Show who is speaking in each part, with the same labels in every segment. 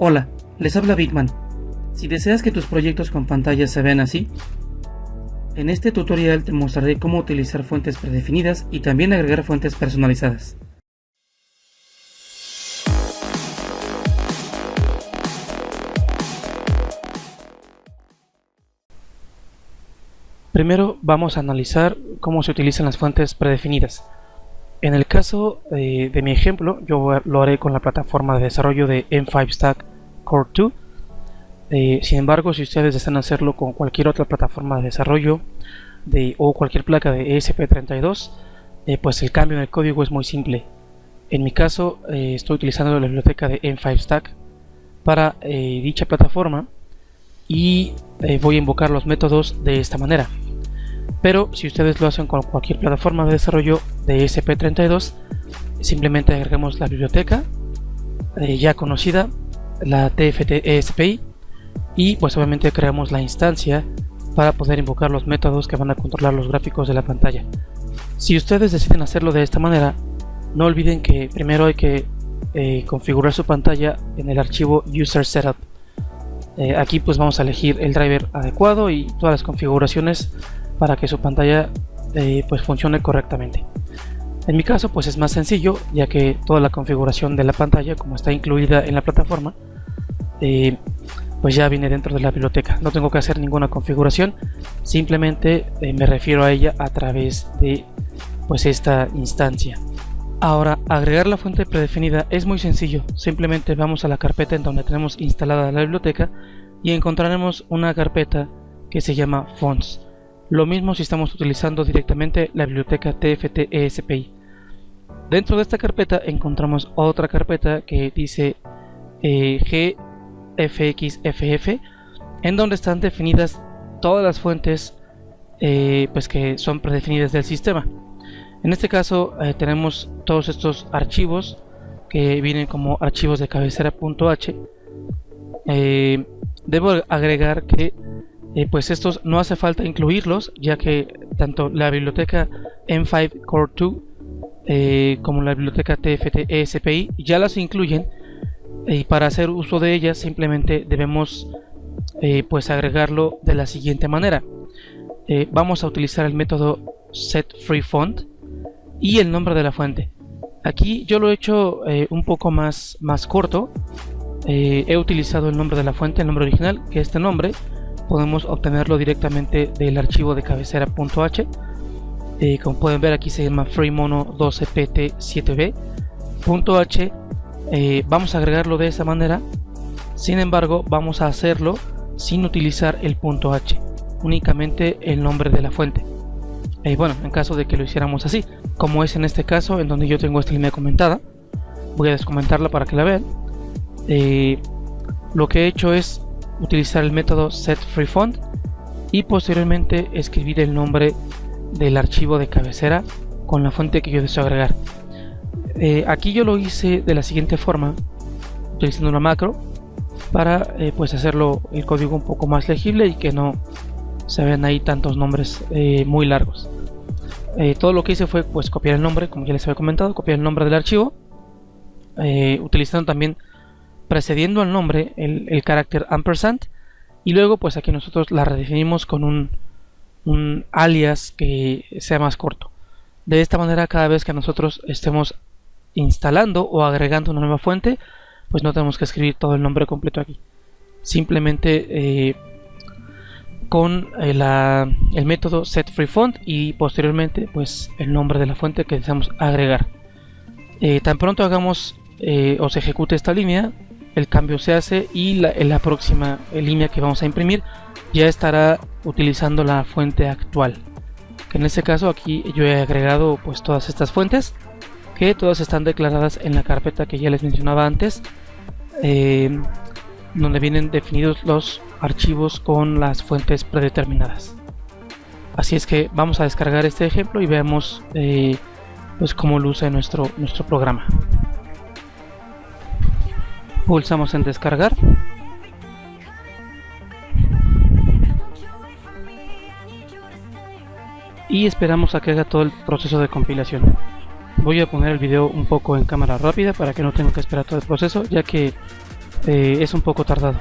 Speaker 1: Hola, les habla Bigman. Si deseas que tus proyectos con pantallas se vean así, en este tutorial te mostraré cómo utilizar fuentes predefinidas y también agregar fuentes personalizadas. Primero vamos a analizar cómo se utilizan las fuentes predefinidas. En el caso de mi ejemplo, yo lo haré con la plataforma de desarrollo de M5 Stack Core 2. Sin embargo, si ustedes desean hacerlo con cualquier otra plataforma de desarrollo o cualquier placa de ESP32, pues el cambio en el código es muy simple. En mi caso, estoy utilizando la biblioteca de M5 Stack para dicha plataforma y voy a invocar los métodos de esta manera. Pero si ustedes lo hacen con cualquier plataforma de desarrollo de ESP32, simplemente agregamos la biblioteca ya conocida, la TFT-ESPI, y pues obviamente creamos la instancia para poder invocar los métodos que van a controlar los gráficos de la pantalla. Si ustedes deciden hacerlo de esta manera, no olviden que primero hay que configurar su pantalla en el archivo user setup. Aquí pues vamos a elegir el driver adecuado y todas las configuraciones para que su pantalla pues funcione correctamente. En mi caso pues es más sencillo, ya que toda la configuración de la pantalla, como está incluida en la plataforma, pues ya viene dentro de la biblioteca. No tengo que hacer ninguna configuración, simplemente me refiero a ella a través de pues esta instancia. Ahora, agregar la fuente predefinida es muy sencillo. Simplemente vamos a la carpeta en donde tenemos instalada la biblioteca y encontraremos una carpeta que se llama Fonts. Lo mismo si estamos utilizando directamente la biblioteca TFT-ESPI. Dentro de esta carpeta encontramos otra carpeta que dice GFXFF, en donde están definidas todas las fuentes pues que son predefinidas del sistema. En este caso tenemos todos estos archivos que vienen como archivos de cabecera.h. Debo agregar que pues estos no hace falta incluirlos, ya que tanto la biblioteca M5 Core 2 como la biblioteca TFT-ESPI ya las incluyen, y para hacer uso de ellas simplemente debemos pues agregarlo de la siguiente manera. Vamos a utilizar el método setFreeFont y el nombre de la fuente. Aquí yo lo he hecho un poco más corto. He utilizado el nombre de la fuente, el nombre original, que este nombre podemos obtenerlo directamente del archivo de cabecera.h. Como pueden ver, aquí se llama freemono12pt7b.h. Vamos a agregarlo de esa manera. Sin embargo, vamos a hacerlo sin utilizar el .h, únicamente el nombre de la fuente. Bueno, en caso de que lo hiciéramos así, como es en este caso, en donde yo tengo esta línea comentada, voy a descomentarla para que la vean. Lo que he hecho es utilizar el método setFreeFont y posteriormente escribir el nombre del archivo de cabecera con la fuente que yo deseo agregar. Aquí yo lo hice de la siguiente forma, utilizando una macro para pues hacerlo el código un poco más legible y que no se vean ahí tantos nombres muy largos. Todo lo que hice fue pues copiar el nombre, como ya les había comentado, copiar el nombre del archivo, utilizando también, precediendo al nombre, el carácter ampersand, y luego pues aquí nosotros la redefinimos con un alias que sea más corto. De esta manera, cada vez que nosotros estemos instalando o agregando una nueva fuente, pues no tenemos que escribir todo el nombre completo aquí. Simplemente con el método setFreeFont y posteriormente pues el nombre de la fuente que deseamos agregar. Tan pronto hagamos o se ejecute esta línea, el cambio se hace y la próxima línea que vamos a imprimir ya estará utilizando la fuente actual, que en este caso aquí yo he agregado pues todas estas fuentes, que todas están declaradas en la carpeta que ya les mencionaba antes, donde vienen definidos los archivos con las fuentes predeterminadas. Así es que vamos a descargar este ejemplo y veamos pues cómo luce nuestro programa. Pulsamos en descargar y esperamos a que haga todo el proceso de compilación. Voy a poner el video un poco en cámara rápida para que no tenga que esperar todo el proceso, ya que es un poco tardado.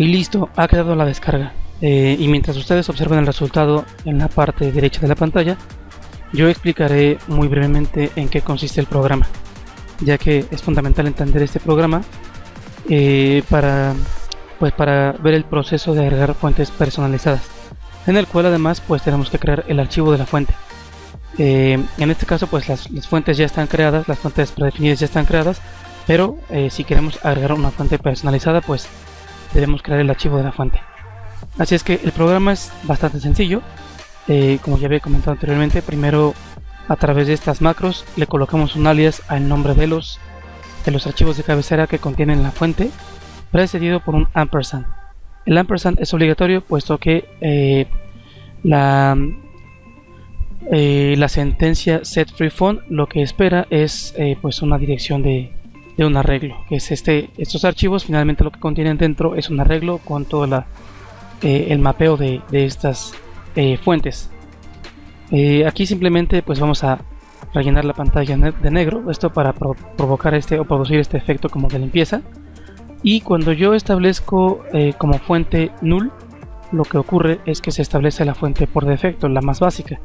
Speaker 1: Y listo, ha quedado la descarga. Y mientras ustedes observen el resultado en la parte derecha de la pantalla, yo explicaré muy brevemente en qué consiste el programa, ya que es fundamental entender este programa para ver el proceso de agregar fuentes personalizadas, en el cual además pues tenemos que crear el archivo de la fuente. En este caso pues las fuentes ya están creadas, las fuentes predefinidas ya están creadas, pero si queremos agregar una fuente personalizada pues debemos crear el archivo de la fuente. Así es que el programa es bastante sencillo. Como ya había comentado anteriormente, primero a través de estas macros le colocamos un alias al nombre de los archivos de cabecera que contienen la fuente, precedido por un ampersand. El ampersand es obligatorio puesto que la sentencia setFreeFont lo que espera es pues una dirección de un arreglo, que es estos archivos. Finalmente lo que contienen dentro es un arreglo con todo el mapeo de estas fuentes. Aquí simplemente pues vamos a rellenar la pantalla de negro, esto para provocar o producir este efecto como de limpieza. Y cuando yo establezco como fuente null, lo que ocurre es que se establece la fuente por defecto, la más básica.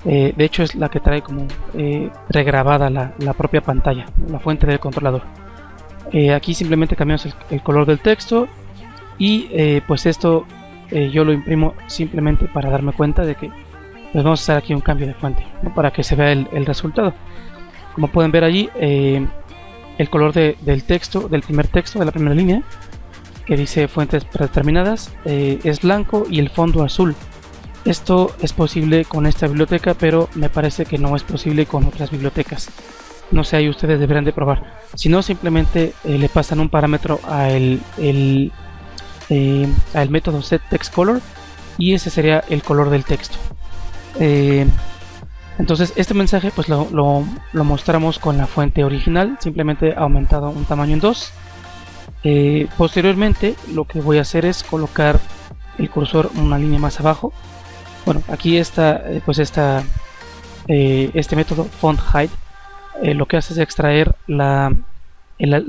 Speaker 1: De hecho es la que trae como regrabada la propia pantalla, la fuente del controlador. Aquí simplemente cambiamos el color del texto y pues esto yo lo imprimo simplemente para darme cuenta de que pues vamos a hacer aquí un cambio de fuente, ¿no? Para que se vea el resultado. Como pueden ver allí, el color del texto, del primer texto de la primera línea, que dice fuentes predeterminadas, es blanco y el fondo azul. Esto es posible con esta biblioteca, pero me parece que no es posible con otras bibliotecas. No sé, ahí ustedes deberán de probar. Si no, simplemente le pasan un parámetro al método setTextColor y ese sería el color del texto. Entonces este mensaje pues lo mostramos con la fuente original, simplemente aumentado un tamaño en 2. Posteriormente lo que voy a hacer es colocar el cursor una línea más abajo. Bueno, aquí está este método fontHeight. Lo que hace es extraer la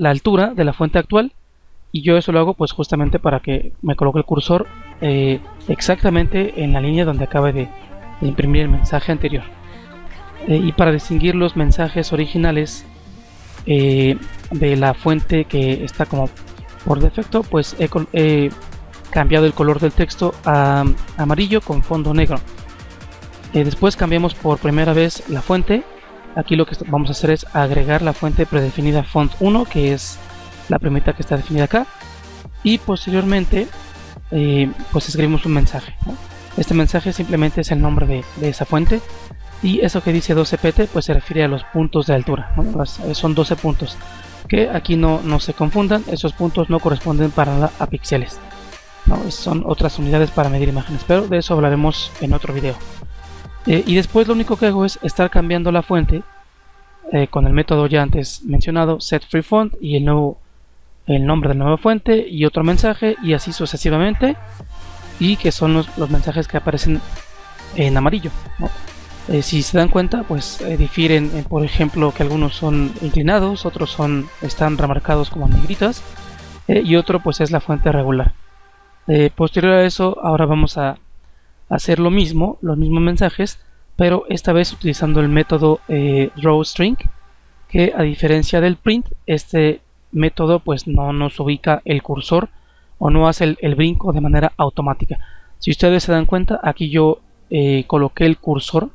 Speaker 1: altura de la fuente actual, y yo eso lo hago pues justamente para que me coloque el cursor exactamente en la línea donde acabe de imprimir el mensaje anterior. Y para distinguir los mensajes originales de la fuente que está como por defecto, pues he cambiado el color del texto a amarillo con fondo negro. Después cambiamos por primera vez la fuente. Aquí lo que vamos a hacer es agregar la fuente predefinida font1, que es la primera que está definida acá, y posteriormente pues escribimos un mensaje, ¿no? Este mensaje simplemente es el nombre de esa fuente, y eso que dice 12pt pues se refiere a los puntos de altura, ¿no? Son 12 puntos, que aquí no se confundan, esos puntos no corresponden para nada a píxeles, ¿no? Son otras unidades para medir imágenes, pero de eso hablaremos en otro video. Y después lo único que hago es estar cambiando la fuente con el método ya antes mencionado setFreeFont y el nombre de la nueva fuente y otro mensaje, y así sucesivamente, y que son los mensajes que aparecen en amarillo, ¿no? Si se dan cuenta pues difieren, por ejemplo, que algunos son inclinados, otros están remarcados como negritas, y otro pues es la fuente regular. Posterior a eso, ahora vamos a hacer lo mismo, los mismos mensajes, pero esta vez utilizando el método drawString, que a diferencia del print, este método pues no nos ubica el cursor o no hace el brinco de manera automática. Si ustedes se dan cuenta, aquí yo coloqué el cursor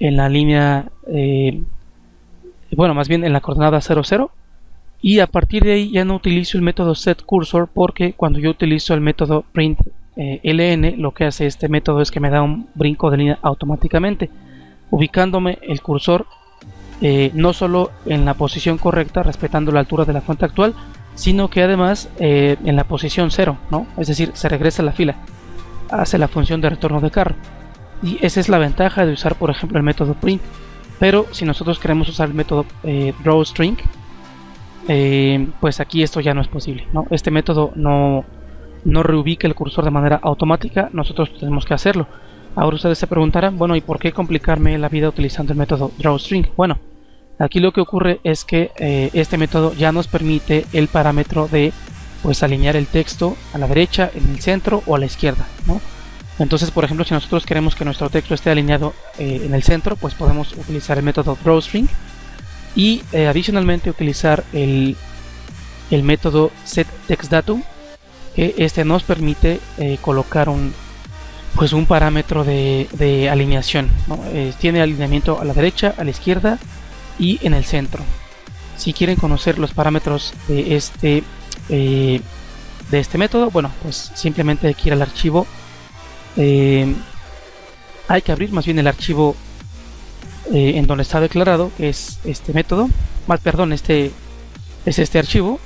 Speaker 1: en la línea, bueno, más bien en la coordenada 00, y a partir de ahí ya no utilizo el método setCursor, porque cuando yo utilizo el método print ln, lo que hace este método es que me da un brinco de línea automáticamente, ubicándome el cursor no solo en la posición correcta, respetando la altura de la fuente actual, sino que además en la posición 0, ¿no? Es decir, se regresa a la fila. hace la función de retorno de carro. Y esa es la ventaja de usar, por ejemplo, el método print. Pero si nosotros queremos usar el método drawString, pues aquí esto ya no es posible, ¿no? Este método no reubica el cursor de manera automática, nosotros tenemos que hacerlo. Ahora ustedes se preguntarán, bueno, ¿y por qué complicarme la vida utilizando el método drawString? Bueno, aquí lo que ocurre es que este método ya nos permite el parámetro de pues alinear el texto a la derecha, en el centro o a la izquierda, ¿no? Entonces, por ejemplo, si nosotros queremos que nuestro texto esté alineado en el centro, pues podemos utilizar el método drawString y adicionalmente utilizar el método setTextDatum, que este nos permite colocar un parámetro de alineación, ¿no? Tiene alineamiento a la derecha, a la izquierda y en el centro. Si quieren conocer los parámetros de este método, bueno, pues simplemente hay que ir al archivo. Hay que abrir más bien el archivo en donde está declarado, que es este método, este archivo,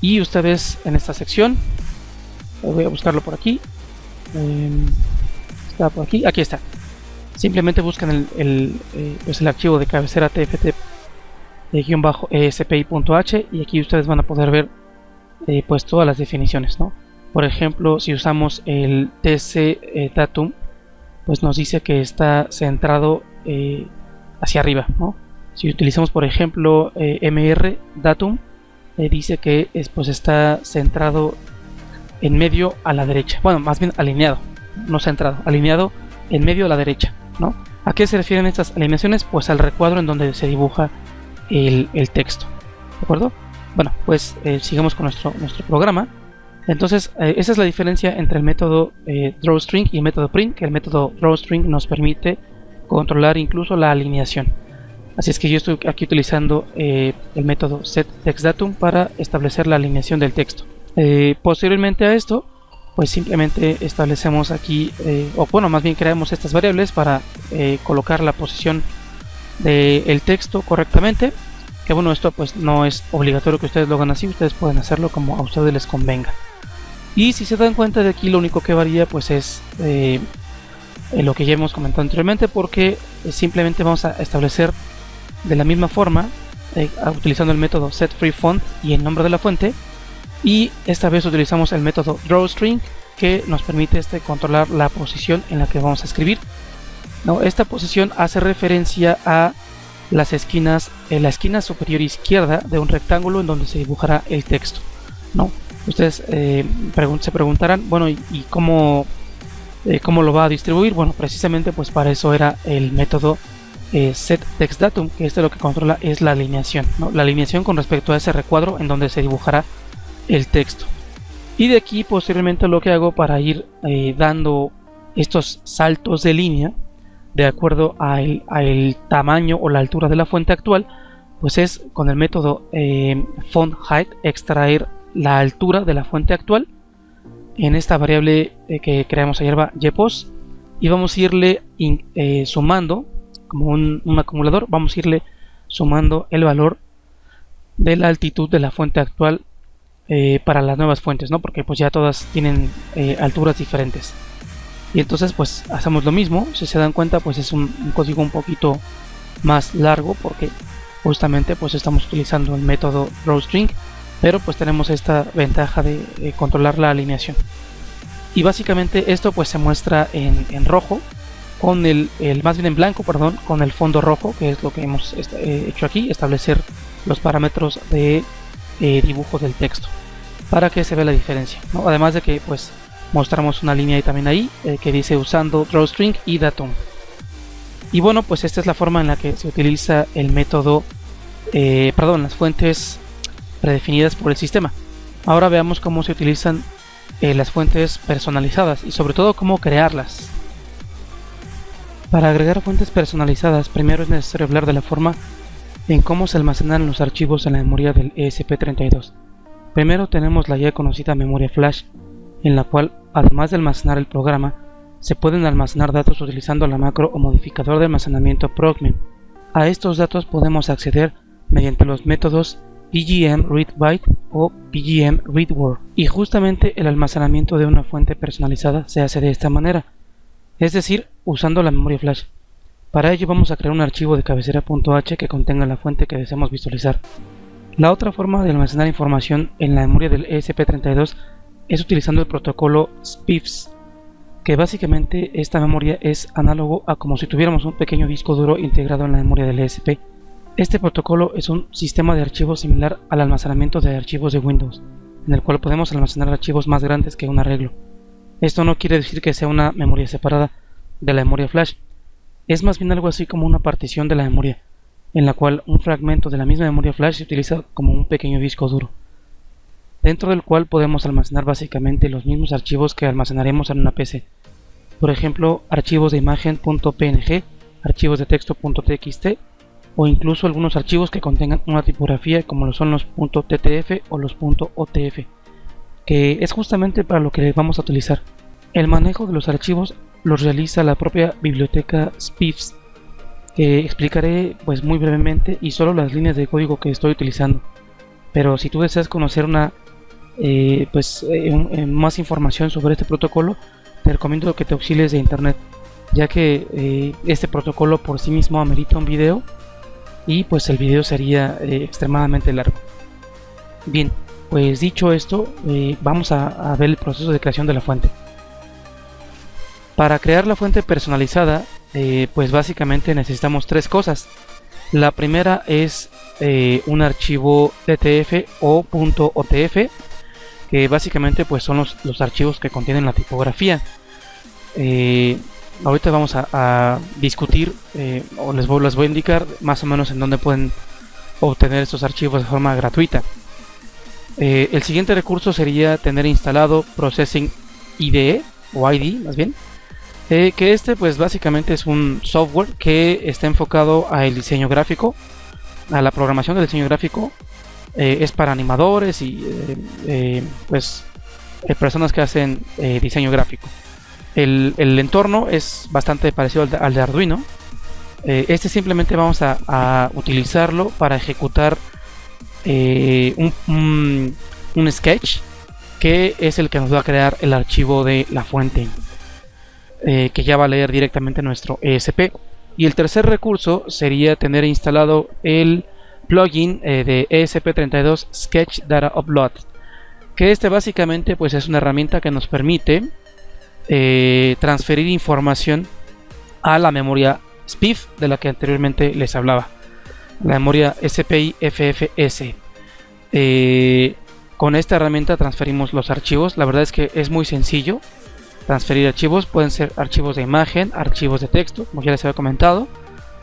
Speaker 1: y ustedes en esta sección, voy a buscarlo por aquí, está por aquí, aquí está. Simplemente buscan el archivo de cabecera tft-spi.h y aquí ustedes van a poder ver pues todas las definiciones, ¿no? Por ejemplo, si usamos el tcdatum, pues nos dice que está centrado hacia arriba, ¿no? Si utilizamos, por ejemplo, mrdatum, dice que pues está centrado en medio a la derecha. Bueno, más bien alineado, no centrado, alineado en medio a la derecha, ¿no? ¿A qué se refieren estas alineaciones? Pues al recuadro en donde se dibuja el texto, ¿de acuerdo? Bueno, pues sigamos con nuestro programa. Entonces, esa es la diferencia entre el método drawString y el método print, que el método drawString nos permite controlar incluso la alineación. Así es que yo estoy aquí utilizando el método setTextDatum para establecer la alineación del texto. Posteriormente a esto, pues simplemente establecemos aquí, o bueno, más bien creamos estas variables para colocar la posición del texto correctamente. Que bueno, esto pues no es obligatorio que ustedes lo hagan así, ustedes pueden hacerlo como a ustedes les convenga. Y si se dan cuenta, de aquí lo único que varía pues es lo que ya hemos comentado anteriormente, porque simplemente vamos a establecer de la misma forma utilizando el método setFreeFont y el nombre de la fuente, y esta vez utilizamos el método drawString, que nos permite controlar la posición en la que vamos a escribir, ¿no? Esta posición hace referencia a las esquinas, la esquina superior izquierda de un rectángulo en donde se dibujará el texto, ¿no? Ustedes se preguntarán, bueno, ¿y cómo lo va a distribuir? Bueno, precisamente pues para eso era el método setTextDatum, que lo que controla es la alineación, ¿no? La alineación con respecto a ese recuadro en donde se dibujará el texto. Y de aquí posteriormente lo que hago para ir dando estos saltos de línea de acuerdo al tamaño o la altura de la fuente actual, pues es con el método fontHeight extraer la altura de la fuente actual en esta variable que creamos ayer, va ypos, y vamos a irle sumando como un acumulador, vamos a irle sumando el valor de la altitud de la fuente actual para las nuevas fuentes, ¿no? Porque pues ya todas tienen alturas diferentes. Y entonces pues hacemos lo mismo. Si se dan cuenta, pues es un código un poquito más largo, porque justamente pues estamos utilizando el método drawString, pero pues tenemos esta ventaja de controlar la alineación. Y básicamente esto pues se muestra en rojo, con más bien en blanco, perdón, con el fondo rojo, que es lo que hemos hecho aquí, establecer los parámetros de dibujo del texto, para que se vea la diferencia, ¿no? Además de que pues mostramos una línea también ahí que dice usando drawString y datum. Y bueno, pues esta es la forma en la que se utiliza el método, las fuentes predefinidas por el sistema. Ahora veamos cómo se utilizan las fuentes personalizadas y sobre todo cómo crearlas. Para agregar fuentes personalizadas, primero es necesario hablar de la forma en cómo se almacenan los archivos en la memoria del ESP32. Primero tenemos la ya conocida memoria flash, en la cual, además de almacenar el programa, se pueden almacenar datos utilizando la macro o modificador de almacenamiento procmem. A estos datos podemos acceder mediante los métodos PGM-ReadByte o PGM-ReadWord. Y justamente el almacenamiento de una fuente personalizada se hace de esta manera, es decir, usando la memoria flash. Para ello vamos a crear un archivo de cabecera .h que contenga la fuente que deseamos visualizar. La otra forma de almacenar información en la memoria del ESP32 es utilizando el protocolo SPIFS, que básicamente esta memoria es análogo a como si tuviéramos un pequeño disco duro integrado en la memoria del ESP. Este protocolo es un sistema de archivos similar al almacenamiento de archivos de Windows, en el cual podemos almacenar archivos más grandes que un arreglo. Esto no quiere decir que sea una memoria separada de la memoria flash, es más bien algo así como una partición de la memoria, en la cual un fragmento de la misma memoria flash se utiliza como un pequeño disco duro, dentro del cual podemos almacenar básicamente los mismos archivos que almacenaremos en una PC. Por ejemplo, archivos de imagen .png, archivos de texto .txt o incluso algunos archivos que contengan una tipografía como lo son los .ttf o los .otf, que es justamente para lo que vamos a utilizar. El manejo de los archivos los realiza la propia biblioteca SPIFS, que explicaré pues muy brevemente y solo las líneas de código que estoy utilizando. Pero si tú deseas conocer más información sobre este protocolo, te recomiendo que te auxilies de internet, ya que este protocolo por sí mismo amerita un video y pues el video sería extremadamente largo. Bien, pues dicho esto, vamos a ver el proceso de creación de la fuente. Para crear la fuente personalizada, pues básicamente necesitamos tres cosas. La primera es un archivo TTF o .otf, que básicamente pues son los archivos que contienen la tipografía. Ahorita vamos a discutir o les voy a indicar más o menos en dónde pueden obtener estos archivos de forma gratuita. El siguiente recurso sería tener instalado Processing IDE o ID más bien, que este pues básicamente es un software que está enfocado al diseño gráfico, a la programación del diseño gráfico. Es para animadores y personas que hacen diseño gráfico. El entorno es bastante parecido al de Arduino. Este simplemente vamos a utilizarlo para ejecutar un sketch, que es el que nos va a crear el archivo de la fuente, que ya va a leer directamente nuestro ESP. Y el tercer recurso sería tener instalado el plugin de ESP32 Sketch Data Upload, que este básicamente pues es una herramienta que nos permite transferir información a la memoria SPIF de la que anteriormente les hablaba, la memoria SPI FFS. Con esta herramienta transferimos los archivos. La verdad es que es muy sencillo transferir archivos. Pueden ser archivos de imagen, archivos de texto, como ya les había comentado.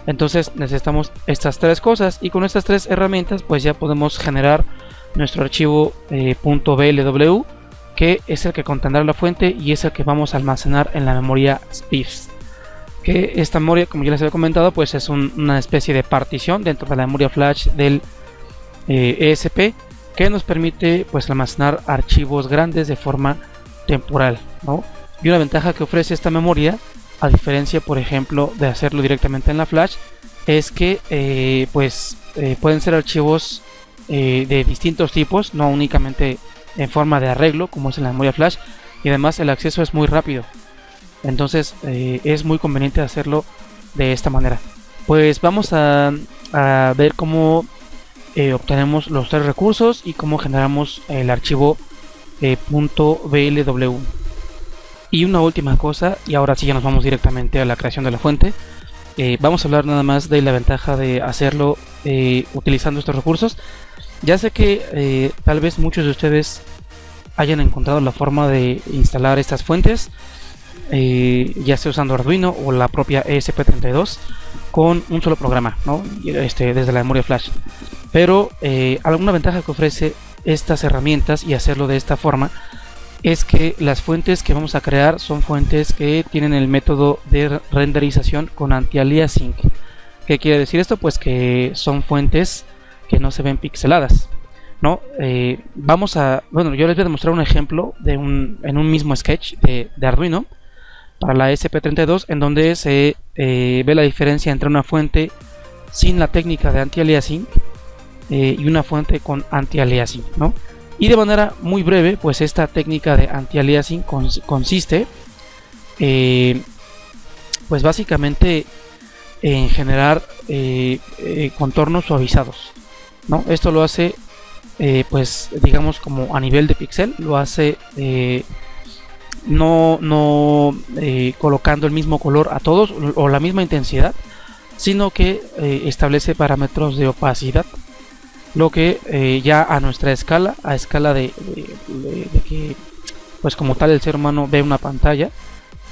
Speaker 1: Entonces necesitamos estas tres cosas, y con estas tres herramientas pues ya podemos generar nuestro archivo .blw, que es el que contendrá la fuente y es el que vamos a almacenar en la memoria SPIFS. Que esta memoria, como ya les había comentado, pues es una especie de partición dentro de la memoria flash del ESP, que nos permite pues almacenar archivos grandes de forma temporal, ¿no? Y una ventaja que ofrece esta memoria, a diferencia por ejemplo de hacerlo directamente en la flash, es que pueden ser archivos de distintos tipos, no únicamente en forma de arreglo como es en la memoria flash, y además el acceso es muy rápido. Entonces es muy conveniente hacerlo de esta manera. Pues vamos a ver cómo obtenemos los tres recursos y cómo generamos el archivo .blw. Y una última cosa, y ahora sí ya nos vamos directamente a la creación de la fuente. Vamos a hablar nada más de la ventaja de hacerlo utilizando estos recursos. Ya sé que tal vez muchos de ustedes hayan encontrado la forma de instalar estas fuentes, ya sea usando Arduino o la propia ESP32 con un solo programa, ¿no? Desde la memoria flash. Pero alguna ventaja que ofrece estas herramientas y hacerlo de esta forma es que las fuentes que vamos a crear son fuentes que tienen el método de renderización con anti-aliasing. ¿Qué quiere decir esto? Pues que son fuentes que no se ven pixeladas, ¿no? Yo les voy a demostrar un ejemplo en un mismo sketch de Arduino para la ESP32, en donde se ve la diferencia entre una fuente sin la técnica de anti-aliasing y una fuente con anti-aliasing, ¿no? Y de manera muy breve, pues esta técnica de anti-aliasing consiste pues básicamente en generar contornos suavizados, ¿no? Esto lo hace pues digamos como a nivel de píxel, lo hace no colocando el mismo color a todos o la misma intensidad, sino que establece parámetros de opacidad, lo que ya a nuestra escala, a escala de que pues como tal el ser humano ve una pantalla,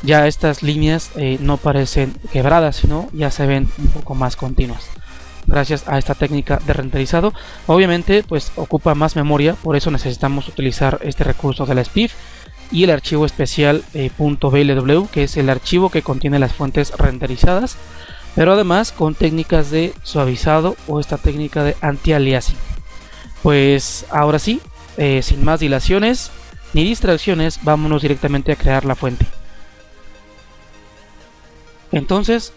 Speaker 1: ya estas líneas no parecen quebradas, sino ya se ven un poco más continuas gracias a esta técnica de renderizado. Obviamente pues ocupa más memoria, por eso necesitamos utilizar este recurso de la SPIF y el archivo especial .blw, que es el archivo que contiene las fuentes renderizadas, pero además con técnicas de suavizado o esta técnica de anti-aliasing. Pues ahora sí, sin más dilaciones ni distracciones, vámonos directamente a crear la fuente. Entonces,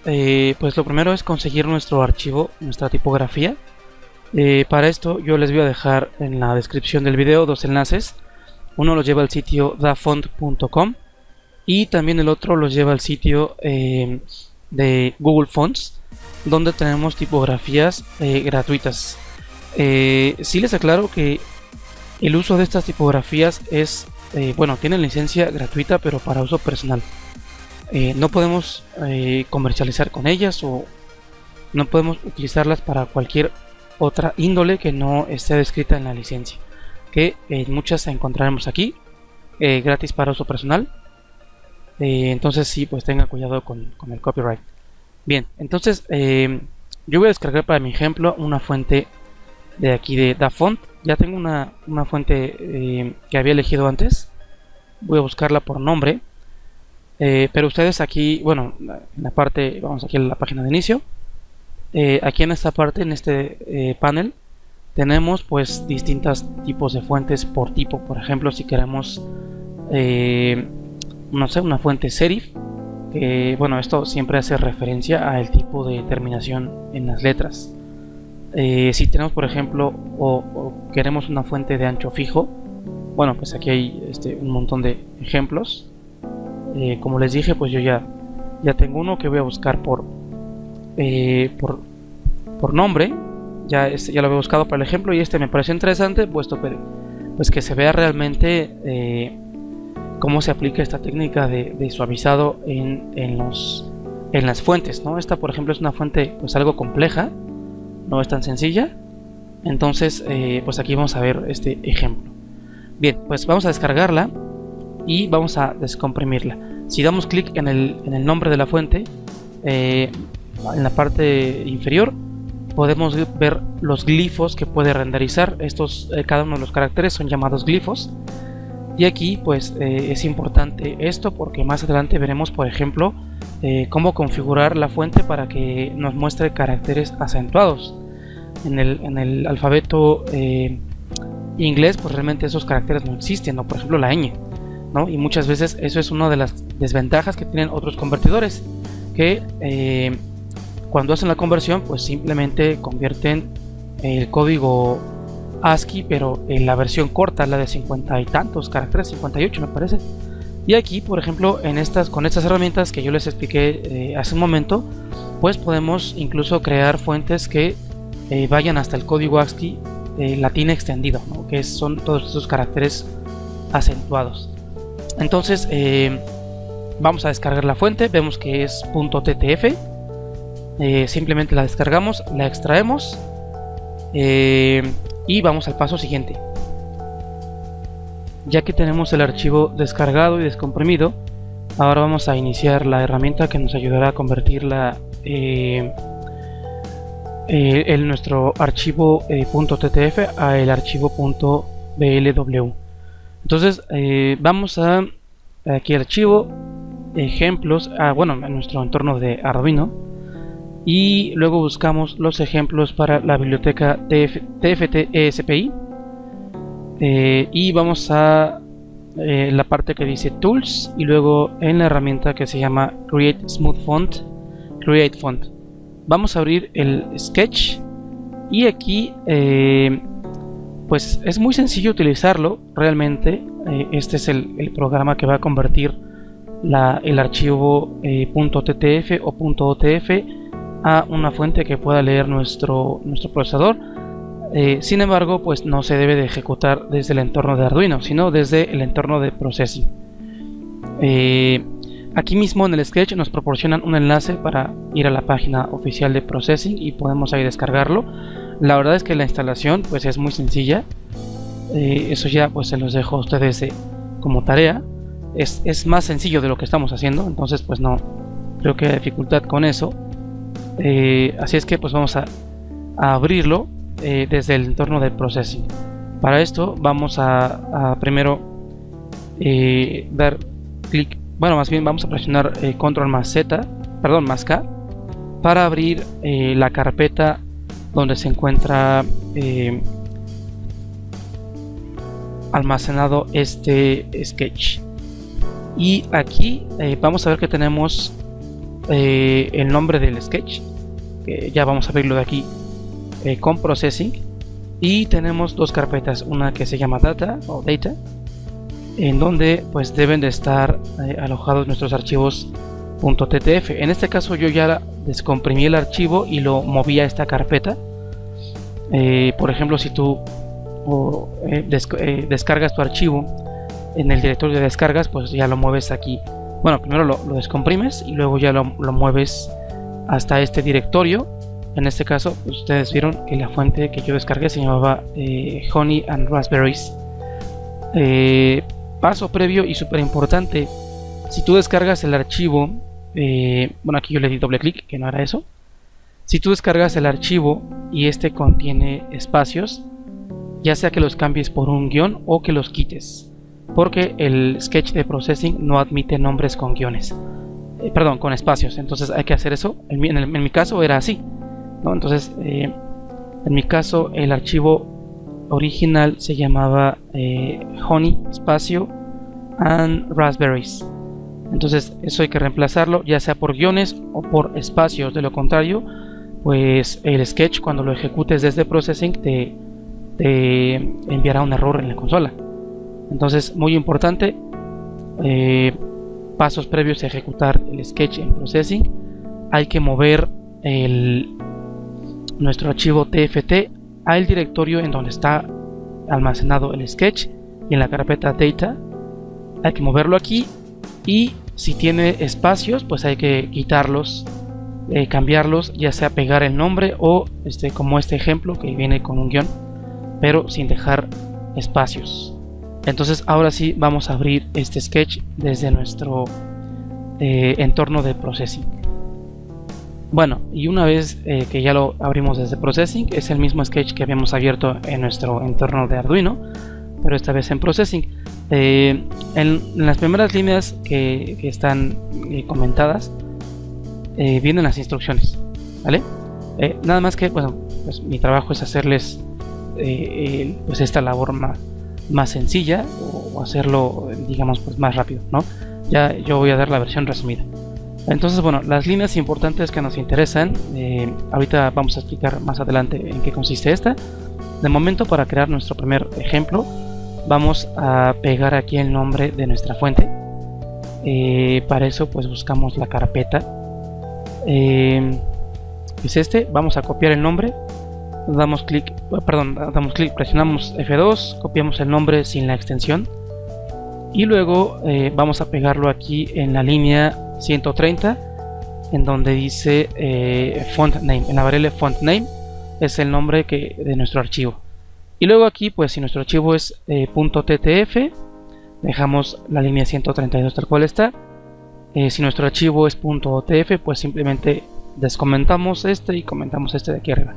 Speaker 1: pues lo primero es conseguir nuestro archivo, nuestra tipografía. Para esto yo les voy a dejar en la descripción del video dos enlaces. Uno los lleva al sitio dafont.com y también el otro los lleva al sitio de Google Fonts, donde tenemos tipografías gratuitas. Sí les aclaro que el uso de estas tipografías es, bueno, tienen licencia gratuita, pero para uso personal. No podemos comercializar con ellas o no podemos utilizarlas para cualquier otra índole que no esté descrita en la licencia, que muchas encontraremos aquí gratis para uso personal. Entonces sí, pues tengan cuidado con el copyright. Bien, entonces yo voy a descargar para mi ejemplo una fuente de aquí de DaFont. Ya tengo una fuente que había elegido antes. Voy a buscarla por nombre. Pero ustedes aquí, bueno, en la parte, vamos aquí a la página de inicio. Aquí en esta parte, en este panel, tenemos pues distintos tipos de fuentes por tipo. Por ejemplo, si queremos no sé, una fuente serif, que bueno, esto siempre hace referencia al tipo de terminación en las letras. Si tenemos por ejemplo o queremos una fuente de ancho fijo, bueno, pues aquí hay un montón de ejemplos. Como les dije, pues yo ya tengo uno que voy a buscar por nombre. Ya lo había buscado para el ejemplo y me pareció interesante, puesto pues que se vea realmente cómo se aplica esta técnica de suavizado en las fuentes, ¿no? Esta por ejemplo es una fuente pues algo compleja, no es tan sencilla. Entonces pues aquí vamos a ver este ejemplo. Bien, pues vamos a descargarla y vamos a descomprimirla. Si damos clic en el nombre de la fuente, en la parte inferior podemos ver los glifos que puede renderizar. Cada uno de los caracteres son llamados glifos. Y aquí pues es importante esto porque más adelante veremos, por ejemplo, cómo configurar la fuente para que nos muestre caracteres acentuados. En el alfabeto inglés pues realmente esos caracteres no existen, ¿no? Por ejemplo la ñ, ¿no? Y muchas veces eso es una de las desventajas que tienen otros convertidores, que cuando hacen la conversión pues simplemente convierten el código ASCII, pero en la versión corta, la de 50 y tantos caracteres, 58 me parece. Y aquí, por ejemplo, con estas herramientas que yo les expliqué hace un momento, pues podemos incluso crear fuentes que vayan hasta el código ASCII latín extendido, ¿no? Que son todos estos caracteres acentuados. Entonces vamos a descargar la fuente. Vemos que es .ttf. Simplemente la descargamos, la extraemos y vamos al paso siguiente. Ya que tenemos el archivo descargado y descomprimido, ahora vamos a iniciar la herramienta que nos ayudará a convertirla en nuestro archivo .ttf a el archivo .blw. Entonces vamos a aquí archivo, ejemplos, bueno, en nuestro entorno de Arduino, y luego buscamos los ejemplos para la biblioteca tft-espi, y vamos a la parte que dice Tools y luego en la herramienta que se llama Create Smooth Font, Create Font. Vamos a abrir el Sketch Y aquí pues es muy sencillo utilizarlo realmente. Este es el programa que va a convertir el archivo .ttf o .otf a una fuente que pueda leer nuestro procesador. Sin embargo, pues no se debe de ejecutar desde el entorno de Arduino, sino desde el entorno de Processing. Aquí mismo en el sketch nos proporcionan un enlace para ir a la página oficial de Processing y podemos ahí descargarlo. La verdad es que la instalación pues es muy sencilla. Eso ya pues se los dejo a ustedes como tarea. Es más sencillo de lo que estamos haciendo, entonces pues no creo que haya dificultad con eso. Así es que pues vamos a abrirlo desde el entorno de Processing. Para esto vamos a primero dar clic, bueno, más bien vamos a presionar control más Z, perdón, más K, para abrir la carpeta donde se encuentra almacenado este sketch. Y aquí vamos a ver que tenemos el nombre del sketch, que ya vamos a abrirlo de aquí con Processing, y tenemos dos carpetas, una que se llama Data o Data, en donde pues deben de estar alojados nuestros archivos .ttf. En este caso yo ya descomprimí el archivo y lo moví a esta carpeta. Por ejemplo, si tú descargas tu archivo en el directorio de descargas, pues ya lo mueves aquí. Bueno, primero lo descomprimes y luego ya lo mueves hasta este directorio. En este caso, pues ustedes vieron que la fuente que yo descargué se llamaba Honey and Raspberries. Paso previo y súper importante: si tú descargas el archivo, bueno, aquí yo le di doble clic, que no era eso. Si tú descargas el archivo y este contiene espacios, ya sea que los cambies por un guión o que los quites, porque el sketch de Processing no admite nombres con guiones, perdón, con espacios. Entonces hay que hacer eso. En mi caso era así, ¿no? Entonces en mi caso el archivo original se llamaba Honey espacio and Raspberries. Entonces eso hay que reemplazarlo, ya sea por guiones o por espacios. De lo contrario, pues el sketch, cuando lo ejecutes desde Processing, te enviará un error en la consola. Entonces, muy importante, pasos previos a ejecutar el sketch en Processing: hay que mover nuestro archivo tft al directorio en donde está almacenado el sketch, y en la carpeta Data hay que moverlo aquí, y si tiene espacios pues hay que quitarlos, cambiarlos, ya sea pegar el nombre o como este ejemplo que viene con un guión pero sin dejar espacios. Entonces ahora sí vamos a abrir este sketch desde nuestro entorno de Processing. Bueno, y una vez que ya lo abrimos desde Processing, es el mismo sketch que habíamos abierto en nuestro entorno de Arduino, pero esta vez en Processing. En las primeras líneas que están comentadas vienen las instrucciones, ¿vale? Nada más que, bueno, pues mi trabajo es hacerles pues esta labor más sencilla, o hacerlo, digamos, pues más rápido, ¿no? Ya yo voy a dar la versión resumida. Entonces, bueno, las líneas importantes que nos interesan, ahorita vamos a explicar más adelante en qué consiste esta. De momento, para crear nuestro primer ejemplo, vamos a pegar aquí el nombre de nuestra fuente. Para eso pues buscamos la carpeta, es vamos a copiar el nombre, damos clic, presionamos F2, copiamos el nombre sin la extensión, y luego vamos a pegarlo aquí en la línea 130, en donde dice font name. En la variable font name es el nombre de nuestro archivo. Y luego aquí, pues si nuestro archivo es .ttf, dejamos la línea 132 tal cual está. Si nuestro archivo es .otf, pues simplemente descomentamos y comentamos de aquí arriba.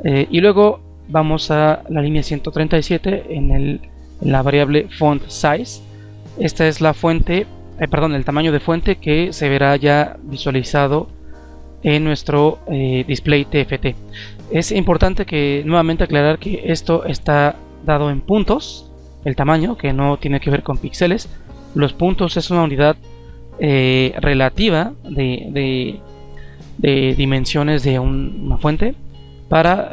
Speaker 1: Y luego vamos a la línea 137 en la variable font size. Esta es la fuente, el tamaño de fuente que se verá ya visualizado en nuestro display TFT. Es importante que nuevamente aclarar que esto está dado en puntos, el tamaño, que no tiene que ver con píxeles. Los puntos es una unidad relativa de dimensiones de una fuente. para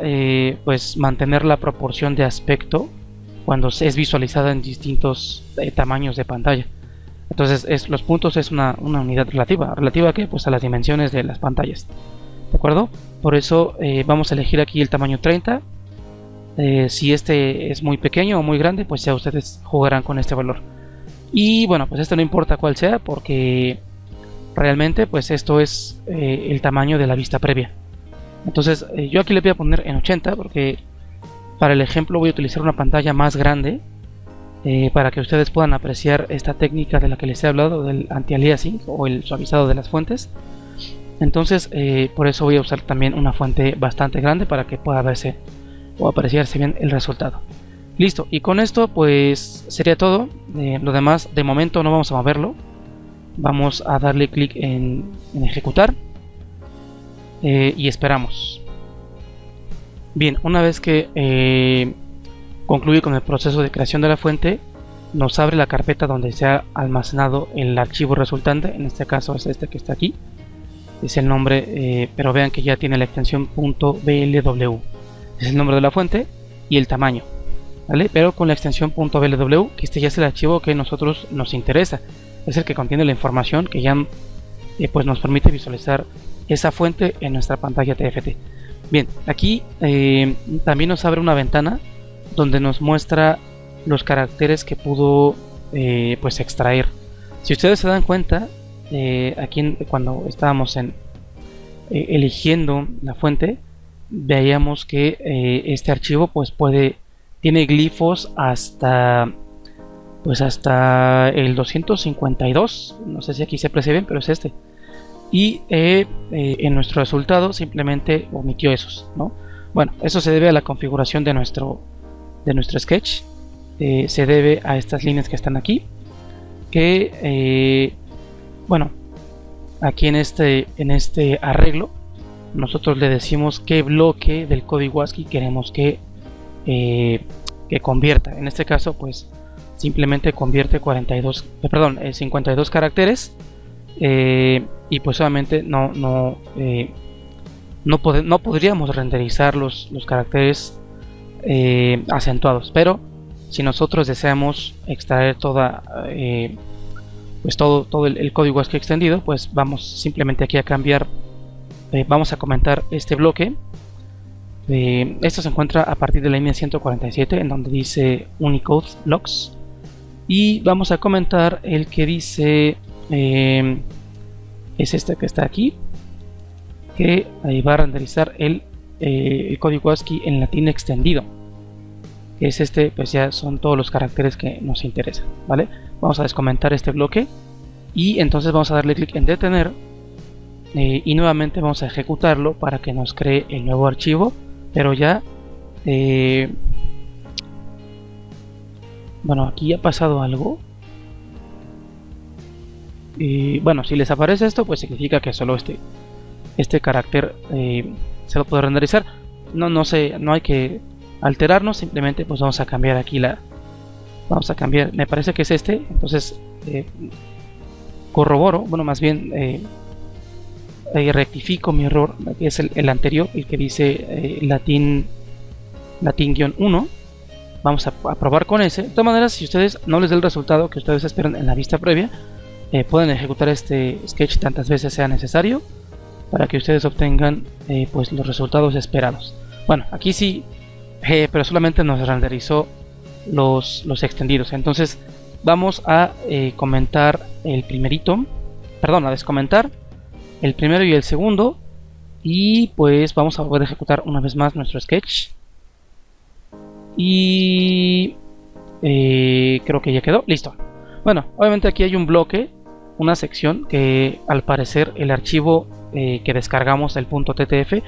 Speaker 1: pues mantener la proporción de aspecto cuando es visualizada en distintos tamaños de pantalla. Entonces los puntos es una unidad relativa que pues a las dimensiones de las pantallas, ¿de acuerdo? Por eso vamos a elegir aquí el tamaño 30. Si este es muy pequeño o muy grande, pues ya ustedes jugarán con este valor. Y bueno, pues esto no importa cuál sea, porque realmente pues esto es el tamaño de la vista previa. Entonces yo aquí le voy a poner en 80 porque para el ejemplo voy a utilizar una pantalla más grande, para que ustedes puedan apreciar esta técnica de la que les he hablado, del anti-aliasing o el suavizado de las fuentes. Entonces por eso voy a usar también una fuente bastante grande para que pueda verse o apreciarse bien el resultado. Listo, y con esto pues sería todo. Lo demás de momento no vamos a moverlo. Vamos a darle clic en ejecutar y esperamos. Bien, una vez que concluye con el proceso de creación de la fuente, nos abre la carpeta donde se ha almacenado el archivo resultante. En este caso es este que está aquí, es el nombre, pero vean que ya tiene la extensión .blw, es el nombre de la fuente y el tamaño, ¿vale? Pero con la extensión .blw, que este ya es el archivo que a nosotros nos interesa, es el que contiene la información que ya pues nos permite visualizar esa fuente en nuestra pantalla TFT. Bien, aquí también nos abre una ventana donde nos muestra los caracteres que pudo pues extraer. Si ustedes se dan cuenta, aquí cuando estábamos eligiendo la fuente, veíamos que este archivo pues tiene glifos hasta el 252, no sé si aquí se aprecia bien, pero es este. Y en nuestro resultado simplemente omitió esos, ¿no? Bueno, eso se debe a la configuración de nuestro sketch. Se debe a estas líneas que están aquí, que bueno, aquí en este arreglo nosotros le decimos qué bloque del código ASCII queremos que convierta. En este caso pues simplemente convierte 52 caracteres, y pues obviamente no podríamos renderizar los caracteres acentuados, pero si nosotros deseamos extraer pues todo el código ASCII extendido, pues vamos simplemente aquí a cambiar, vamos a comentar este bloque. Esto se encuentra a partir de la línea 147, en donde dice Unicode Logs, y vamos a comentar el que dice es este que está aquí, que va a renderizar el código ASCII en latín extendido, que es este, pues ya son todos los caracteres que nos interesan, ¿vale? Vamos a descomentar este bloque y entonces vamos a darle clic en detener, y nuevamente vamos a ejecutarlo para que nos cree el nuevo archivo, pero ya bueno, aquí ha pasado algo. Bueno, si les aparece esto, pues significa que solo este carácter se lo puede renderizar. No hay que alterarnos, simplemente pues vamos a cambiar aquí vamos a cambiar, me parece que es este, entonces corroboro, bueno, más bien rectifico mi error, que es el anterior, el que dice latín-1. Vamos a probar con ese. De todas maneras, si ustedes no les da el resultado que ustedes esperan en la vista previa, pueden ejecutar este sketch tantas veces sea necesario para que ustedes obtengan pues los resultados esperados. Bueno, aquí sí, pero solamente nos renderizó los extendidos. Entonces vamos a comentar el primerito, perdón, a descomentar el primero y el segundo, y pues vamos a volver a ejecutar una vez más nuestro sketch. Y creo que ya quedó listo. Bueno, obviamente aquí hay un bloque, una sección que al parecer el archivo que descargamos, el .ttf,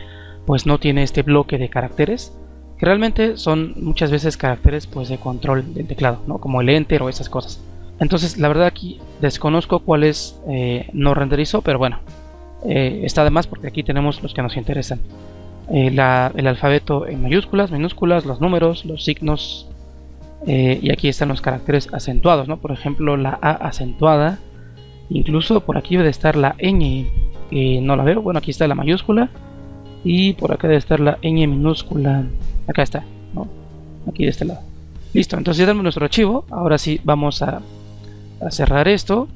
Speaker 1: pues no tiene este bloque de caracteres, que realmente son muchas veces caracteres pues de control del teclado, ¿no? Como el enter o esas cosas. Entonces la verdad aquí desconozco cuáles no renderizó, pero bueno, está de más porque aquí tenemos los que nos interesan. El alfabeto en mayúsculas, minúsculas, los números, los signos, y aquí están los caracteres acentuados, ¿no? Por ejemplo, la A acentuada, incluso por aquí debe de estar la ñ, no la veo, bueno, aquí está la mayúscula, y por acá debe estar la ñ minúscula, acá está, ¿no? Aquí de este lado. Listo, entonces ya tenemos nuestro archivo. Ahora sí vamos a cerrar esto,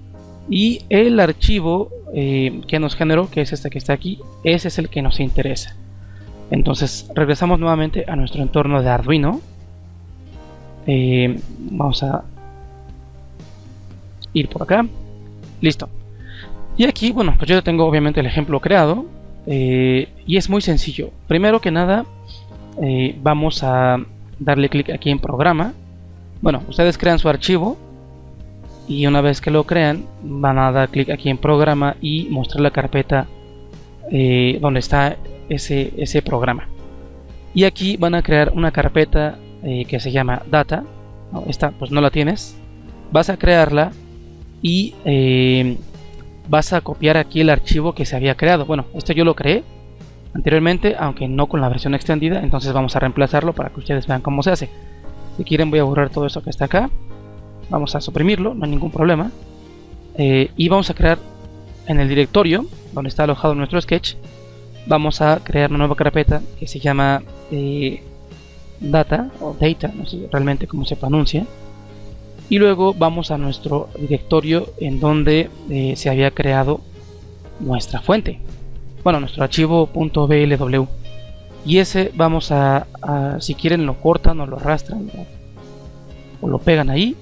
Speaker 1: y el archivo que nos generó, que es este que está aquí, ese es el que nos interesa. Entonces regresamos nuevamente a nuestro entorno de Arduino. Vamos a ir por acá. Listo. Y aquí, bueno, pues yo ya tengo obviamente el ejemplo creado, y es muy sencillo. Primero que nada, vamos a darle clic aquí en programa. Bueno, ustedes crean su archivo, y una vez que lo crean van a dar clic aquí en programa y mostrar la carpeta donde está ese programa. Y aquí van a crear una carpeta que se llama data, ¿no? Esta pues no la tienes, vas a crearla y vas a copiar aquí el archivo que se había creado. Bueno, esto yo lo creé anteriormente, aunque no con la versión extendida, entonces vamos a reemplazarlo para que ustedes vean cómo se hace. Si quieren voy a borrar todo esto que está acá, vamos a suprimirlo, no hay ningún problema, y vamos a crear en el directorio donde está alojado nuestro sketch, vamos a crear una nueva carpeta que se llama data o data, no sé realmente cómo se pronuncia, y luego vamos a nuestro directorio en donde se había creado nuestra fuente, bueno, nuestro archivo .blw, y ese vamos a si quieren lo cortan o lo arrastran o lo pegan ahí,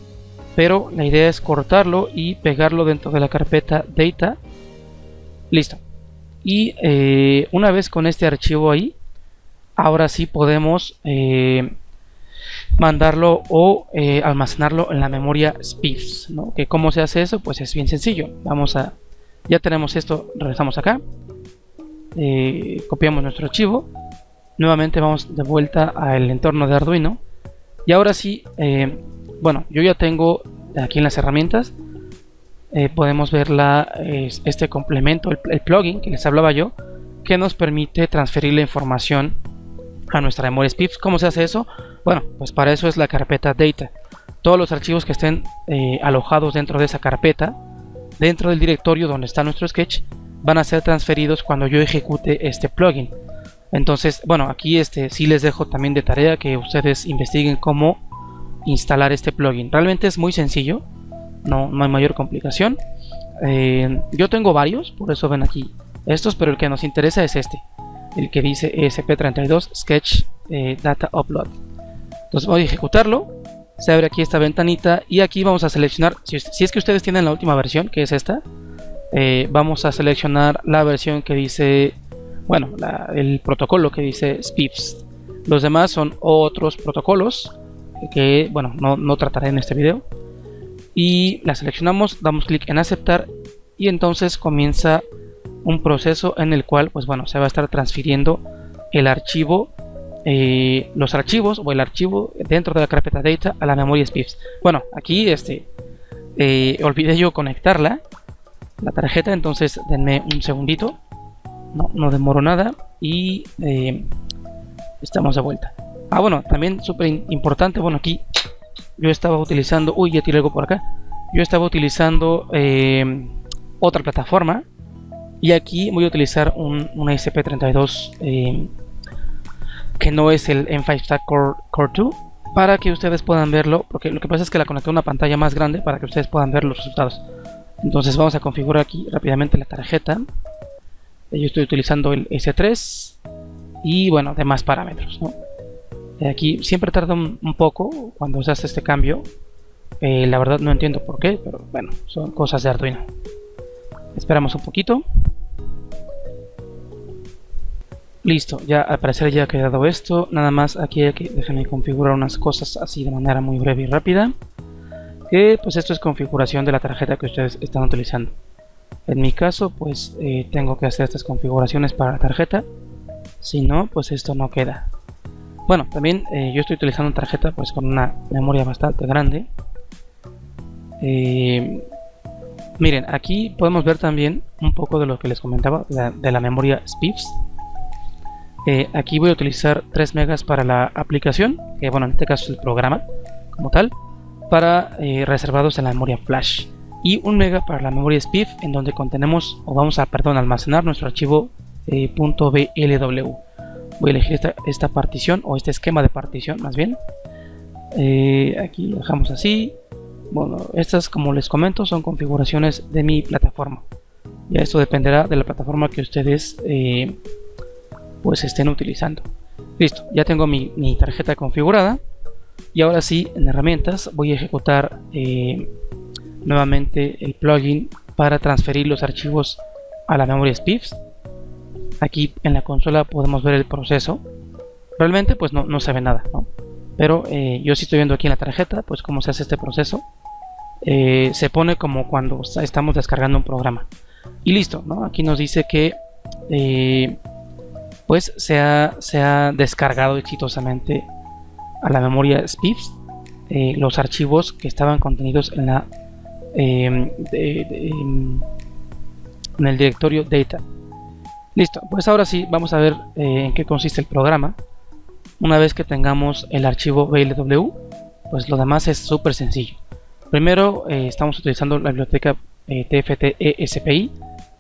Speaker 1: pero la idea es cortarlo y pegarlo dentro de la carpeta data. Listo. Y una vez con este archivo ahí, ahora sí podemos mandarlo o almacenarlo en la memoria SPIFS, ¿no? Que cómo se hace eso, pues es bien sencillo. Ya tenemos esto, regresamos acá, copiamos nuestro archivo, nuevamente vamos de vuelta al entorno de Arduino, y ahora sí, bueno, yo ya tengo aquí en las herramientas, podemos ver este complemento, el plugin que les hablaba yo, que nos permite transferir la información a nuestra memoria SPIFS. ¿Cómo se hace eso? Bueno, pues para eso es la carpeta data. Todos los archivos que estén alojados dentro de esa carpeta, dentro del directorio donde está nuestro sketch, van a ser transferidos cuando yo ejecute este plugin. Entonces, bueno, aquí sí les dejo también de tarea que ustedes investiguen cómo instalar este plugin. Realmente es muy sencillo, no hay mayor complicación. Yo tengo varios, por eso ven aquí estos, pero el que nos interesa es el que dice ESP32 Sketch Data Upload. Entonces voy a ejecutarlo, se abre aquí esta ventanita y aquí vamos a seleccionar, si es que ustedes tienen la última versión, que es esta, vamos a seleccionar la versión que dice, bueno, el protocolo que dice SPIFS. Los demás son otros protocolos que, bueno, no trataré en este video. Y la seleccionamos, damos clic en aceptar y entonces comienza un proceso en el cual, pues bueno, se va a estar transfiriendo el archivo, los archivos o el archivo dentro de la carpeta data a la memoria SPIFS. Bueno, aquí olvidé yo conectarla, la tarjeta, entonces denme un segundito, no demoro nada y estamos de vuelta. Bueno, también súper importante, bueno, aquí yo estaba utilizando, ya tiré algo por acá, yo estaba utilizando otra plataforma y aquí voy a utilizar una ESP32 que no es el M5 Stack Core 2, para que ustedes puedan verlo, porque lo que pasa es que la conecté a una pantalla más grande para que ustedes puedan ver los resultados. Entonces vamos a configurar aquí rápidamente la tarjeta. Yo estoy utilizando el S3 y bueno, demás parámetros, ¿no? Aquí siempre tarda un poco cuando se hace este cambio. La verdad no entiendo por qué, pero bueno, son cosas de Arduino. Esperamos un poquito. Listo, ya al parecer ya ha quedado esto. Nada más aquí déjenme configurar unas cosas así de manera muy breve y rápida. Que pues esto es configuración de la tarjeta que ustedes están utilizando. En mi caso pues tengo que hacer estas configuraciones para la tarjeta. Si no, pues esto no queda. Bueno, también yo estoy utilizando una tarjeta pues con una memoria bastante grande. Miren, aquí podemos ver también un poco de lo que les comentaba de la memoria SPIFS. Aquí voy a utilizar 3 megas para la aplicación, que bueno, en este caso es el programa como tal, para reservados en la memoria flash, y 1 mega para la memoria SPIF, en donde contenemos o vamos a almacenar nuestro archivo .blw. Voy a elegir esta partición, o este esquema de partición más bien. Aquí lo dejamos así. Bueno, estas, como les comento, son configuraciones de mi plataforma. Ya esto dependerá de la plataforma que ustedes pues estén utilizando. Listo, ya tengo mi tarjeta configurada. Y ahora sí, en herramientas voy a ejecutar nuevamente el plugin para transferir los archivos a la memoria SPIFFs. Aquí en la consola podemos ver el proceso. Realmente pues no se ve nada, ¿no? Pero yo sí estoy viendo aquí en la tarjeta pues cómo se hace este proceso. Se pone como cuando estamos descargando un programa. Y listo, ¿no? Aquí nos dice que pues se ha descargado exitosamente a la memoria SPIFFs los archivos que estaban contenidos en la en el directorio data. Listo, pues ahora sí vamos a ver en qué consiste el programa. Una vez que tengamos el archivo blw, pues lo demás es súper sencillo. Primero estamos utilizando la biblioteca TFT-ESPI,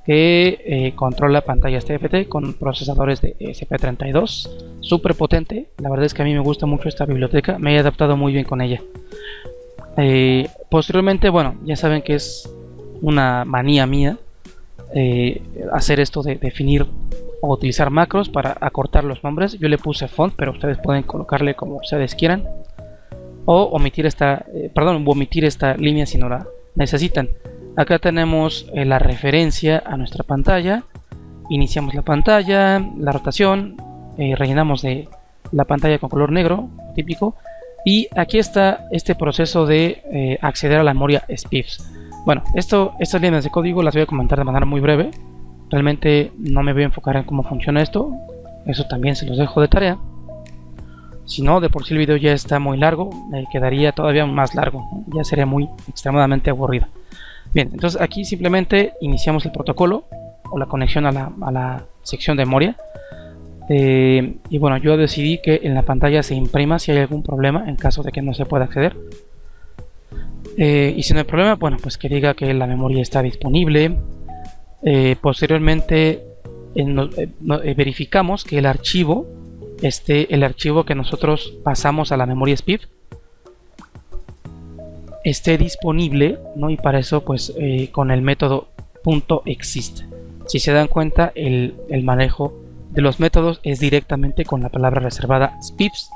Speaker 1: que controla pantallas TFT con procesadores de ESP32, súper potente. La verdad es que a mí me gusta mucho esta biblioteca, me he adaptado muy bien con ella. Posteriormente, bueno, ya saben que es una manía mía hacer esto de definir o utilizar macros para acortar los nombres. Yo le puse font, pero ustedes pueden colocarle como ustedes quieran, o omitir esta línea si no la necesitan. Acá tenemos la referencia a nuestra pantalla. Iniciamos la pantalla, la rotación, rellenamos de la pantalla con color negro típico, y aquí está este proceso de acceder a la memoria SPIFFs. Bueno, estas líneas de código las voy a comentar de manera muy breve. Realmente no me voy a enfocar en cómo funciona esto, eso también se los dejo de tarea. Si no, de por sí el video ya está muy largo, quedaría todavía más largo, ¿no? Ya sería muy extremadamente aburrido. Bien, entonces aquí simplemente iniciamos el protocolo o la conexión a la sección de memoria. Y bueno, yo decidí que en la pantalla se imprima si hay algún problema en caso de que no se pueda acceder. Y si no hay problema, bueno, pues que diga que la memoria está disponible. Posteriormente verificamos que el archivo que nosotros pasamos a la memoria SPIFF esté disponible, ¿no? Y para eso pues con el método .exist. Si se dan cuenta, el manejo de los métodos es directamente con la palabra reservada SPIFFs,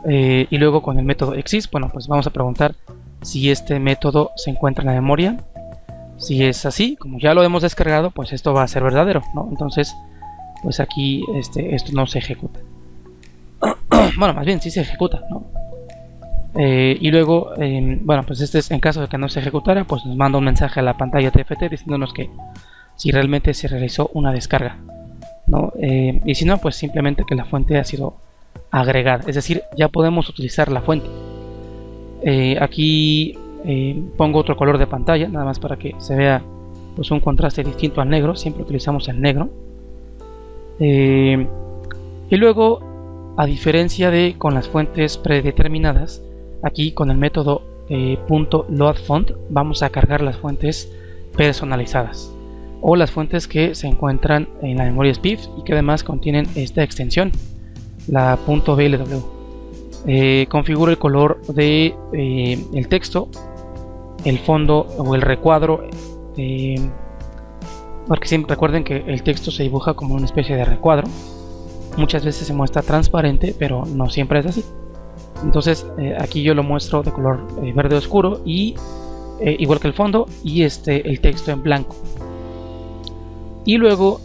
Speaker 1: y luego con el método exist, bueno, pues vamos a preguntar si este método se encuentra en la memoria. Si es así, como ya lo hemos descargado, pues esto va a ser verdadero, ¿no? Entonces pues aquí esto no se ejecuta. Bueno, más bien sí se ejecuta, ¿no? Y luego, bueno, pues este es en caso de que no se ejecutara, pues nos manda un mensaje a la pantalla TFT diciéndonos que si realmente se realizó una descarga, ¿no? Y si no, pues simplemente que la fuente ha sido agregada, es decir, ya podemos utilizar la fuente. Aquí pongo otro color de pantalla, nada más para que se vea pues un contraste distinto al negro. Siempre utilizamos el negro. Y luego, a diferencia de con las fuentes predeterminadas, aquí con el método .loadFont vamos a cargar las fuentes personalizadas, o las fuentes que se encuentran en la memoria SPIFF y que además contienen esta extensión, la .blw. Configuro el color de el texto, el fondo o el recuadro, porque siempre recuerden que el texto se dibuja como una especie de recuadro. Muchas veces se muestra transparente, pero no siempre es así. Entonces aquí yo lo muestro de color verde oscuro, y igual que el fondo, y el texto en blanco. Y luego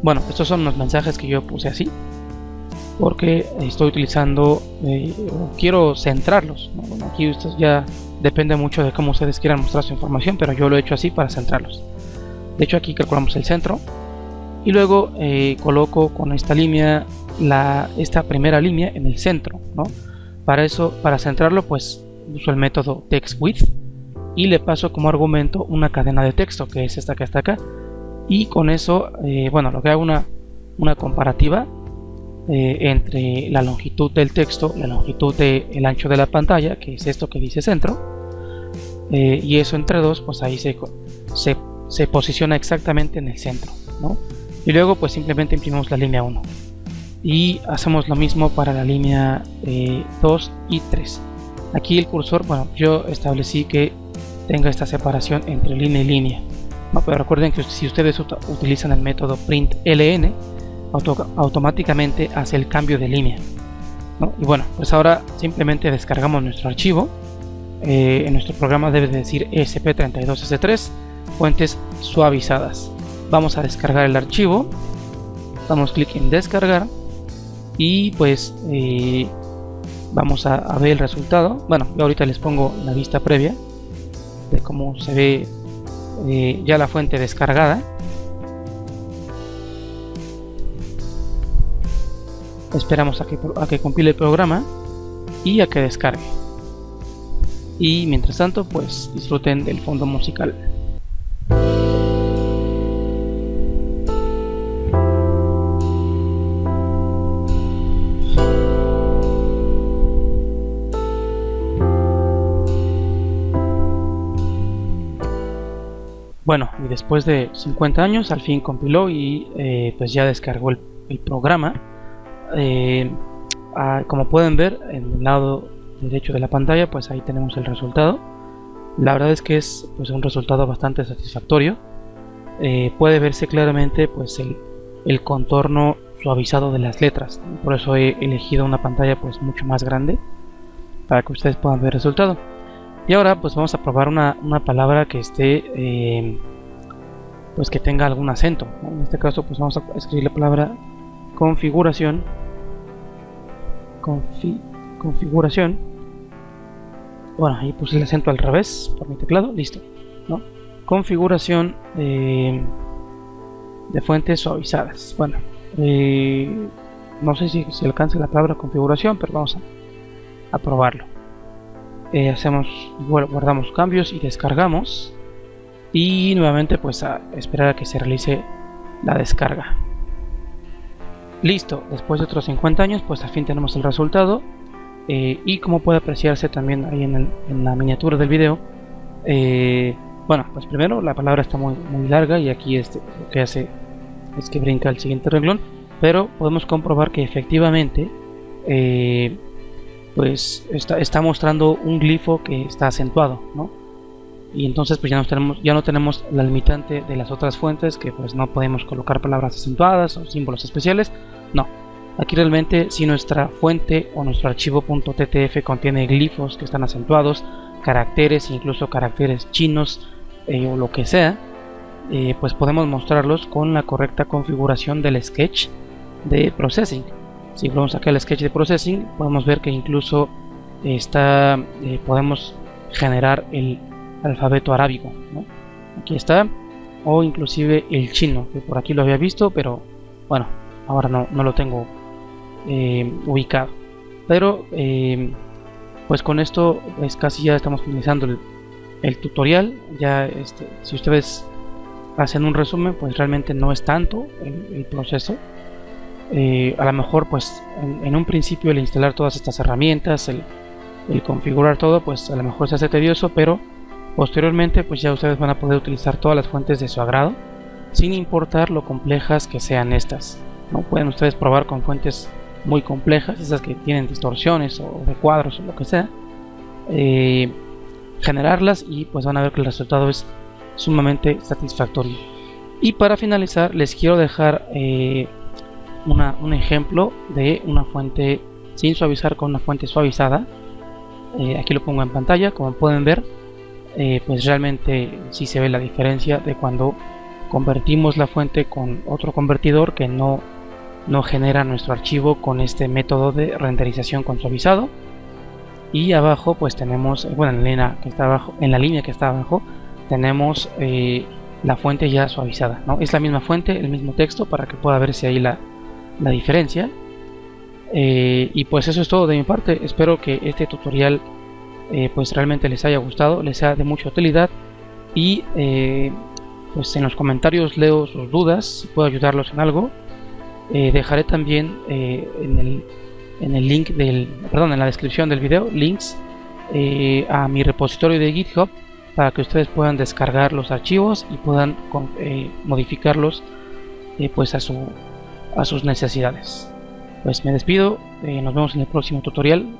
Speaker 1: bueno, estos son los mensajes que yo puse así porque estoy utilizando quiero centrarlos, ¿no? Bueno, aquí esto ya depende mucho de cómo ustedes quieran mostrar su información, pero yo lo he hecho así para centrarlos. De hecho, aquí calculamos el centro y luego coloco con esta línea esta primera línea en el centro, ¿no? Para eso, para centrarlo, pues uso el método textWidth y le paso como argumento una cadena de texto, que es esta que está acá, y con eso bueno, lo que hago una comparativa entre la longitud del texto, la longitud del ancho de la pantalla, que es esto que dice centro, y eso entre dos, pues ahí se posiciona exactamente en el centro, ¿no? y luego pues simplemente imprimimos la línea 1 y hacemos lo mismo para la línea 2 y 3. Aquí el cursor, bueno, yo establecí que tenga esta separación entre línea y línea, ¿no? Pero recuerden que si ustedes utilizan el método println, automáticamente hace el cambio de línea, ¿no? Y bueno, pues ahora simplemente descargamos nuestro archivo. En nuestro programa debe decir ESP32S3 fuentes suavizadas. Vamos a descargar el archivo, damos clic en descargar y pues vamos a ver el resultado. Bueno, yo ahorita les pongo la vista previa de cómo se ve ya la fuente descargada. Esperamos a que compile el programa y a que descargue. Y mientras tanto, pues disfruten del fondo musical. Bueno, y después de 50 años al fin compiló y pues ya descargó el programa. Como pueden ver en el lado derecho de la pantalla, pues ahí tenemos el resultado. La verdad es que es pues un resultado bastante satisfactorio. Puede verse claramente pues el contorno suavizado de las letras. Por eso he elegido una pantalla pues mucho más grande para que ustedes puedan ver el resultado. Y ahora pues vamos a probar una palabra que esté pues que tenga algún acento, ¿no? En este caso pues vamos a escribir la palabra configuración. Configuración. Bueno, ahí puse el acento al revés por mi teclado, listo, ¿no? Configuración de fuentes suavizadas. Bueno, no sé si alcanza la palabra configuración, pero vamos a probarlo. Guardamos cambios y descargamos, y nuevamente pues a esperar a que se realice la descarga. Listo, después de otros 50 años pues al fin tenemos el resultado. Y como puede apreciarse también ahí en la miniatura del video, bueno, pues primero la palabra está muy larga, y aquí lo que hace es que brinca al siguiente renglón, pero podemos comprobar que efectivamente pues está mostrando un glifo que está acentuado, ¿no? Y entonces pues ya no tenemos la limitante de las otras fuentes, que pues no podemos colocar palabras acentuadas o símbolos especiales. No, aquí realmente si nuestra fuente o nuestro archivo .ttf contiene glifos que están acentuados, caracteres, incluso caracteres chinos o lo que sea, pues podemos mostrarlos con la correcta configuración del sketch de processing. Si vamos acá al sketch de processing, podemos ver que incluso podemos generar el alfabeto arábigo, ¿no? Aquí está, o inclusive el chino, que por aquí lo había visto, pero bueno, ahora no lo tengo ubicado. Pero pues con esto pues casi ya estamos finalizando el tutorial. Ya si ustedes hacen un resumen, pues realmente no es tanto el proceso. A lo mejor pues en un principio el instalar todas estas herramientas, el configurar todo, pues a lo mejor se hace tedioso, pero posteriormente pues ya ustedes van a poder utilizar todas las fuentes de su agrado, sin importar lo complejas que sean estas, ¿no? Pueden ustedes probar con fuentes muy complejas, esas que tienen distorsiones o recuadros o lo que sea, generarlas, y pues van a ver que el resultado es sumamente satisfactorio. Y para finalizar les quiero dejar un ejemplo de una fuente sin suavizar con una fuente suavizada. Aquí lo pongo en pantalla. Como pueden ver, pues realmente sí se ve la diferencia de cuando convertimos la fuente con otro convertidor que no genera nuestro archivo con este método de renderización con suavizado. Y abajo pues tenemos, bueno, en la línea que está abajo tenemos la fuente ya suavizada, ¿no? Es la misma fuente, el mismo texto, para que pueda verse ahí la diferencia. Y pues eso es todo de mi parte. Espero que este tutorial pues realmente les haya gustado, les sea de mucha utilidad, y pues en los comentarios leo sus dudas, si puedo ayudarlos en algo. Dejaré también en el link en la descripción del video, links a mi repositorio de GitHub, para que ustedes puedan descargar los archivos y puedan modificarlos pues a sus necesidades. Pues me despido, nos vemos en el próximo tutorial.